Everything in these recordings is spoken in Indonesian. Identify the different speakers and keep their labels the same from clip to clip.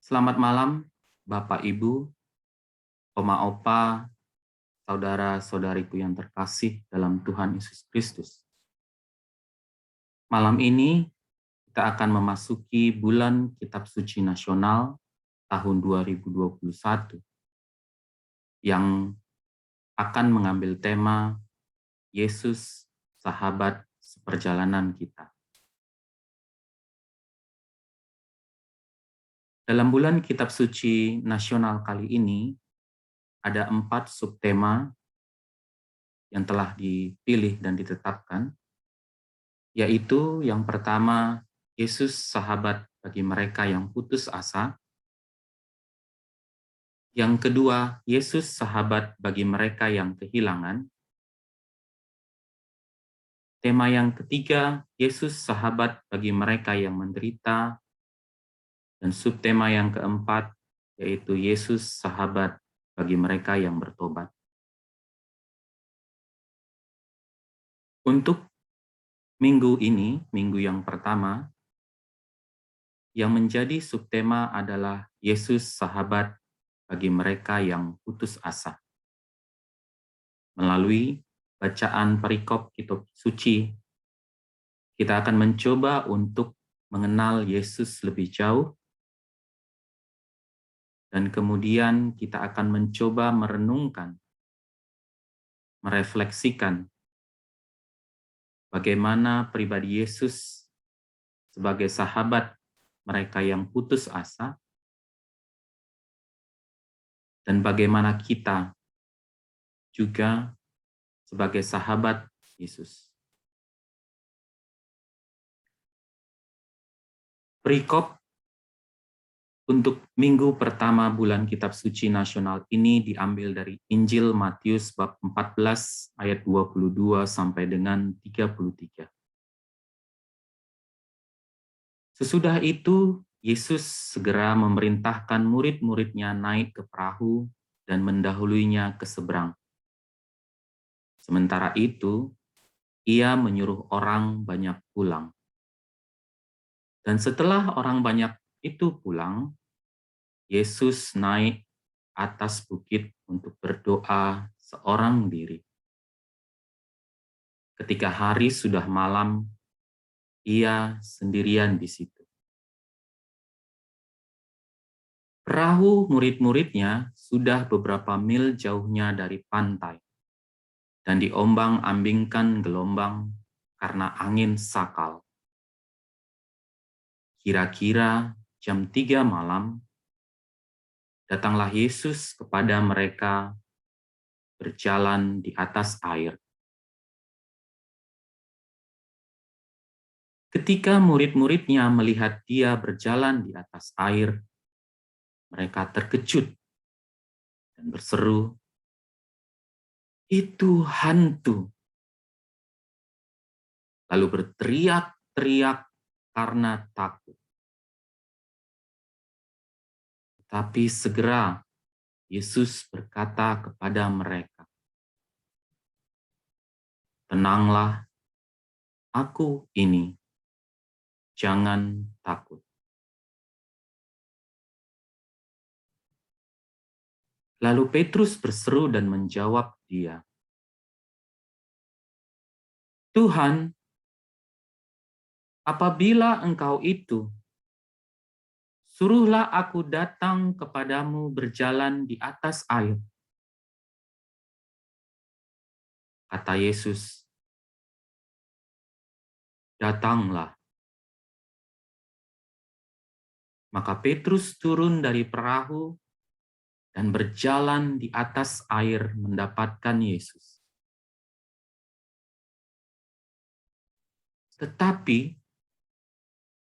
Speaker 1: Selamat malam, Bapak Ibu, Oma Opa, saudara-saudariku yang terkasih dalam Tuhan Yesus Kristus. Malam ini kita akan memasuki bulan Kitab Suci Nasional tahun 2021 yang akan mengambil tema Yesus, Sahabat Seperjalanan Kita. Dalam bulan Kitab Suci Nasional kali ini, ada 4 subtema yang telah dipilih dan ditetapkan, yaitu yang pertama, Yesus sahabat bagi mereka yang putus asa. Yang kedua, Yesus sahabat bagi mereka yang kehilangan. Tema yang ketiga, Yesus sahabat bagi mereka yang menderita. Dan subtema yang keempat, yaitu Yesus sahabat bagi mereka yang bertobat. Untuk minggu ini, minggu yang pertama, yang menjadi subtema adalah Yesus sahabat bagi mereka yang putus asa. Melalui bacaan perikop kitab suci, kita akan mencoba untuk mengenal Yesus lebih jauh, dan kemudian kita akan mencoba merenungkan, merefleksikan bagaimana pribadi Yesus sebagai sahabat mereka yang putus asa, dan bagaimana kita juga sebagai sahabat Yesus. Perikop untuk minggu pertama bulan Kitab Suci Nasional ini diambil dari Injil Matius bab 14 ayat 22 sampai dengan 33. Sesudah itu, Yesus segera memerintahkan murid-muridnya naik ke perahu dan mendahuluinya ke seberang. Sementara itu, ia menyuruh orang banyak pulang. Dan setelah orang banyak itu pulang, Yesus naik atas bukit untuk berdoa seorang diri. Ketika hari sudah malam, ia sendirian di situ. Perahu murid-muridnya sudah beberapa mil jauhnya dari pantai, dan diombang-ambingkan gelombang karena angin sakal. Kira-kira jam 3 malam, datanglah Yesus kepada mereka berjalan di atas air. Ketika murid-muridnya melihat dia berjalan di atas air, mereka terkejut dan berseru, "Itu hantu!" Lalu berteriak-teriak karena takut. Tapi segera Yesus berkata kepada mereka, "Tenanglah, aku ini, jangan takut." Lalu Petrus berseru dan menjawab dia, "Tuhan, apabila Engkau itu, suruhlah aku datang kepadamu berjalan di atas air." Kata Yesus, "Datanglah." Maka Petrus turun dari perahu dan berjalan di atas air mendapatkan Yesus. Tetapi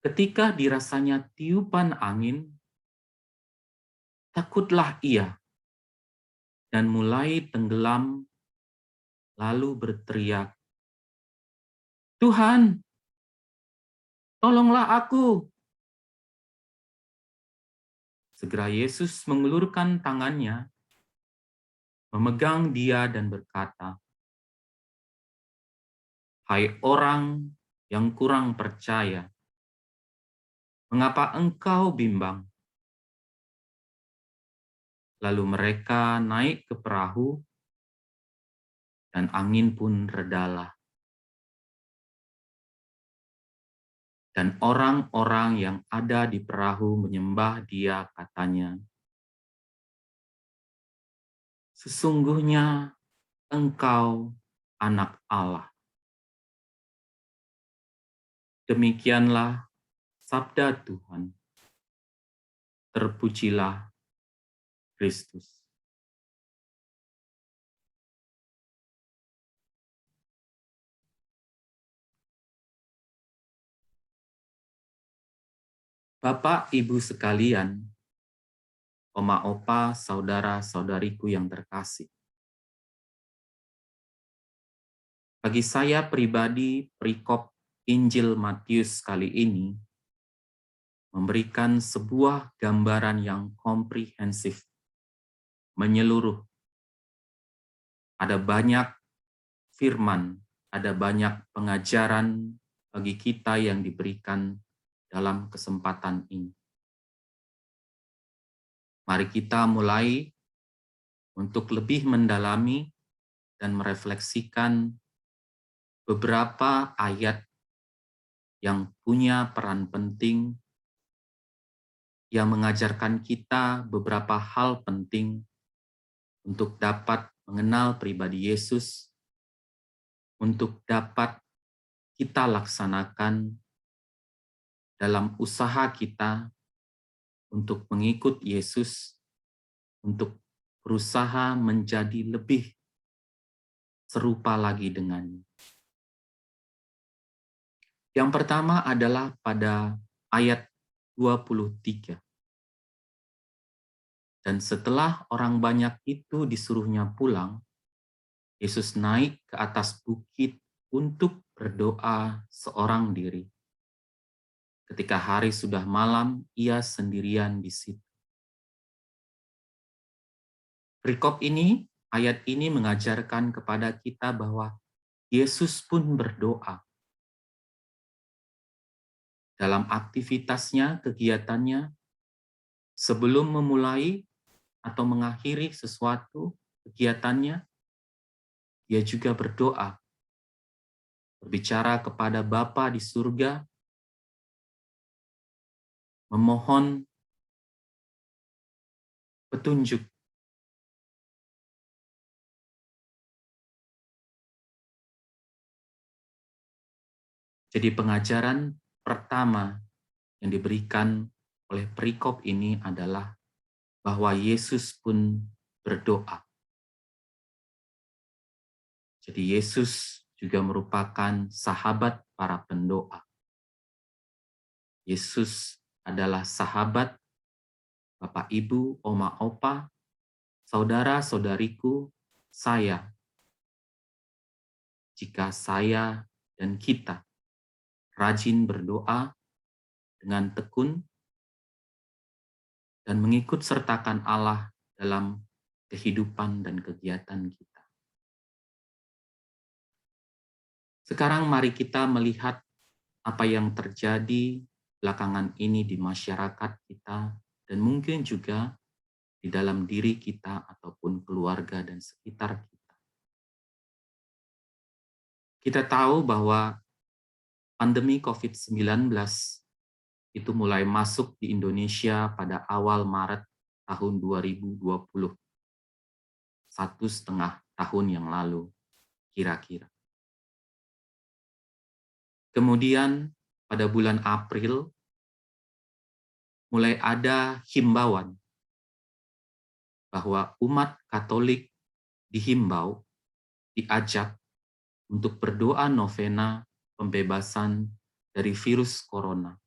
Speaker 1: ketika dirasanya tiupan angin, takutlah ia dan mulai tenggelam, lalu berteriak, "Tuhan, tolonglah aku." Segera Yesus mengulurkan tangannya, memegang dia dan berkata, "Hai orang yang kurang percaya, mengapa engkau bimbang?" Lalu mereka naik ke perahu dan angin pun redalah. Dan orang-orang yang ada di perahu menyembah Dia, katanya, "Sesungguhnya Engkau Anak Allah." Demikianlah sabda Tuhan. Terpujilah Kristus. Bapak, Ibu sekalian, Oma, Opa, saudara-saudariku yang terkasih. Bagi saya pribadi, perikop Injil Matius kali ini memberikan sebuah gambaran yang komprehensif, menyeluruh. Ada banyak firman, ada banyak pengajaran bagi kita yang diberikan dalam kesempatan ini. Mari kita mulai untuk lebih mendalami dan merefleksikan beberapa ayat yang punya peran penting, yang mengajarkan kita beberapa hal penting untuk dapat mengenal pribadi Yesus, untuk dapat kita laksanakan dalam usaha kita untuk mengikut Yesus, untuk berusaha menjadi lebih serupa lagi dengannya. Yang pertama adalah pada ayat 23. Dan setelah orang banyak itu disuruhnya pulang, Yesus naik ke atas bukit untuk berdoa seorang diri. Ketika hari sudah malam, ia sendirian di situ. Perikop ini, ayat ini mengajarkan kepada kita bahwa Yesus pun berdoa. Dalam aktivitasnya, kegiatannya, sebelum memulai atau mengakhiri sesuatu kegiatannya, dia juga berdoa, berbicara kepada Bapa di surga, memohon petunjuk. Jadi pengajaran pertama yang diberikan oleh perikop ini adalah bahwa Yesus pun berdoa. Jadi Yesus juga merupakan sahabat para pendoa. Yesus adalah sahabat Bapak, Ibu, Oma, Opa, saudara-saudariku, saya. Jika saya dan kita rajin berdoa dengan tekun dan mengikut sertakan Allah dalam kehidupan dan kegiatan kita. Sekarang mari kita melihat apa yang terjadi belakangan ini di masyarakat kita dan mungkin juga di dalam diri kita ataupun keluarga dan sekitar kita. Kita tahu bahwa pandemi COVID-19 itu mulai masuk di Indonesia pada awal Maret tahun 2020. 1,5 tahun yang lalu, kira-kira. Kemudian pada bulan April, mulai ada himbauan bahwa umat Katolik dihimbau, diajak untuk berdoa novena pembebasan dari virus corona.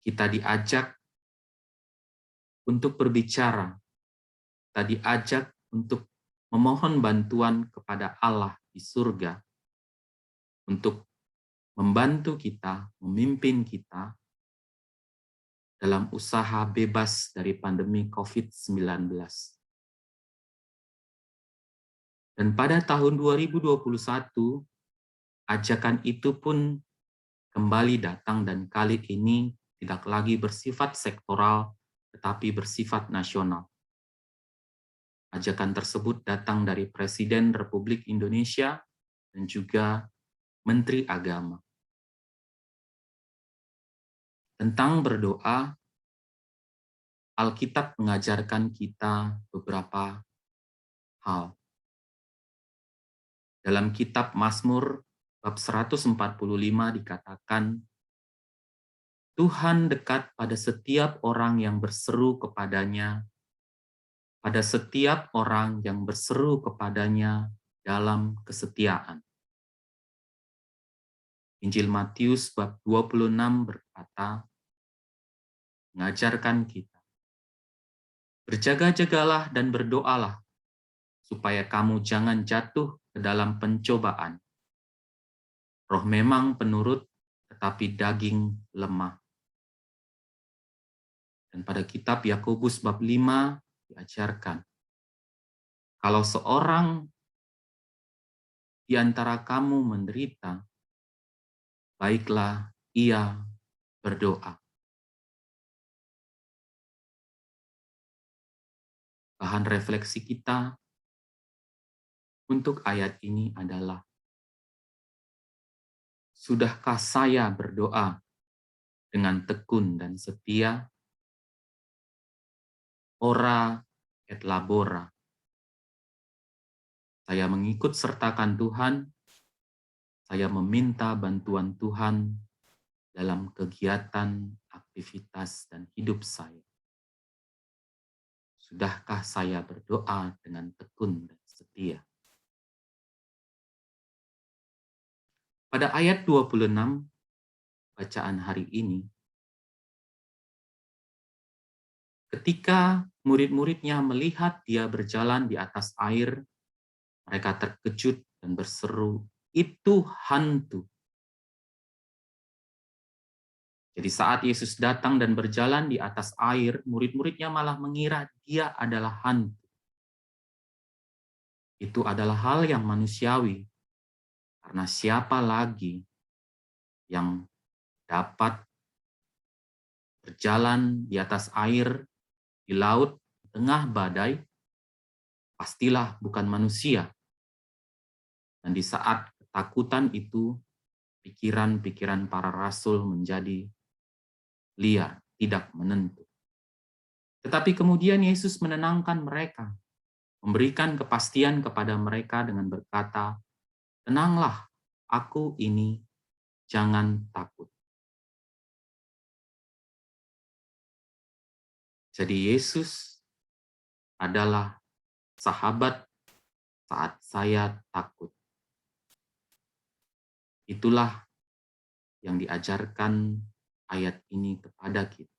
Speaker 1: Kita diajak untuk berbicara, kita diajak untuk memohon bantuan kepada Allah di surga untuk membantu kita, memimpin kita dalam usaha bebas dari pandemi COVID-19. Dan pada tahun 2021, ajakan itu pun kembali datang dan kali ini tidak lagi bersifat sektoral, tetapi bersifat nasional. Ajakan tersebut datang dari Presiden Republik Indonesia dan juga Menteri Agama. Tentang berdoa, Alkitab mengajarkan kita beberapa hal. Dalam kitab Mazmur bab 145 dikatakan, Tuhan dekat pada setiap orang yang berseru kepadanya, pada setiap orang yang berseru kepadanya dalam kesetiaan. Injil Matius bab 26 berkata, mengajarkan kita, berjaga-jagalah dan berdoalah, supaya kamu jangan jatuh ke dalam pencobaan. Roh memang penurut, tetapi daging lemah. Dan pada kitab Yakobus bab 5 diajarkan, kalau seorang di antara kamu menderita, baiklah ia berdoa. Bahan refleksi kita untuk ayat ini adalah, sudahkah saya berdoa dengan tekun dan setia? Ora et labora. Saya mengikut sertakan Tuhan, saya meminta bantuan Tuhan dalam kegiatan, aktivitas, dan hidup saya. Sudahkah saya berdoa dengan tekun dan setia? Pada ayat 26, bacaan hari ini, ketika murid-muridnya melihat dia berjalan di atas air, mereka terkejut dan berseru, "Itu hantu." Jadi saat Yesus datang dan berjalan di atas air, murid-muridnya malah mengira dia adalah hantu. Itu adalah hal yang manusiawi, karena siapa lagi yang dapat berjalan di atas air, di laut, di tengah badai, pastilah bukan manusia. Dan di saat ketakutan itu, pikiran-pikiran para rasul menjadi liar, tidak menentu. Tetapi kemudian Yesus menenangkan mereka, memberikan kepastian kepada mereka dengan berkata, "Tenanglah, aku ini, jangan takut." Jadi Yesus adalah sahabat saat saya takut. Itulah yang diajarkan ayat ini kepada kita.